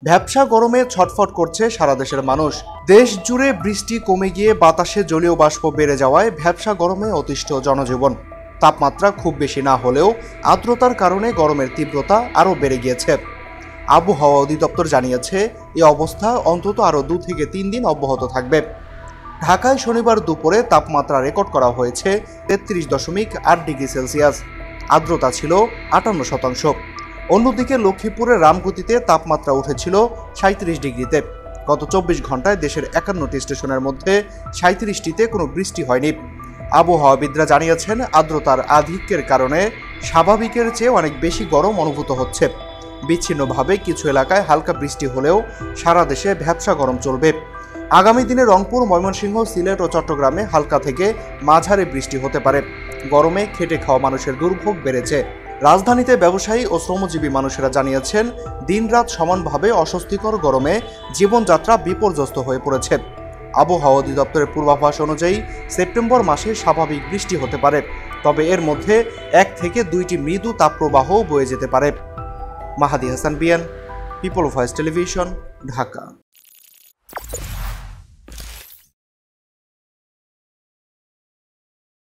ভ্যাপসা গরমে ছটফট করছে সারা দেশের মানুষ। দেশ জুড়ে বৃষ্টি কমে গিয়ে বাতাসে জলীয় বাষ্প বেড়ে যাওয়ায় ভ্যাপসা গরমে অতিষ্ঠ জনজীবন। তাপমাত্রা খুব বেশি না হলেও আর্দ্রতার কারণে গরমের তীব্রতা আরও বেড়ে গিয়েছে। আবহাওয়া অধিদপ্তর জানিয়েছে এই অবস্থা অন্তত আরও 2 থেকে 3 দিন অব্যাহত থাকবে। ঢাকায় শনিবার দুপুরে তাপমাত্রা রেকর্ড করা হয়েছে 33.8 ডিগ্রি সেলসিয়াস। আর্দ্রতা ছিল 58%। অন্যদিকে লক্ষ্মীপুরের রামগতিতে তাপমাত্রা উঠেছিল 37 ডিগ্রিতে। গত 24 ঘন্টায় দেশের 51টি স্টেশনের মধ্যে 37টিতে কোনো বৃষ্টি হয়নি। আবহাওয়াবিদরা জানিয়েছেন, আর্দ্রতার আধিক্যের কারণে স্বাভাবিকের চেয়ে অনেক বেশি গরম অনুভূত হচ্ছে। বিচ্ছিন্নভাবে কিছু এলাকায় হালকা বৃষ্টি হলেও সারা দেশে ভ্যাপসা গরম চলবে। আগামী দিনে রংপুর, ময়মনসিংহ, সিলেট ও চট্টগ্রামে হালকা থেকে মাঝারি বৃষ্টি হতে পারে। গরমে খেটে খাওয়া মানুষের দুর্ভোগ বেড়েছে। রাজধানীতে ব্যবসায়ী ও শ্রমজীবী মানুষেরা জানিয়েছেন, দিনরাত সমানভাবে অস্বস্তিকর গরমে জীবনযাত্রা বিপর্যস্ত হয়ে পড়েছে। আবহাওয়া অধিদপ্তরের পূর্বাভাস অনুযায়ী সেপ্টেম্বর মাসে স্বাভাবিক বৃষ্টি হতে পারে, তবে এর মধ্যে 1 থেকে 2টি মৃদু তাপপ্রবাহও বয়ে যেতে পারে। মাহাদি হাসান বিয়ান, পিপল ভয়েস টেলিভিশন, ঢাকা।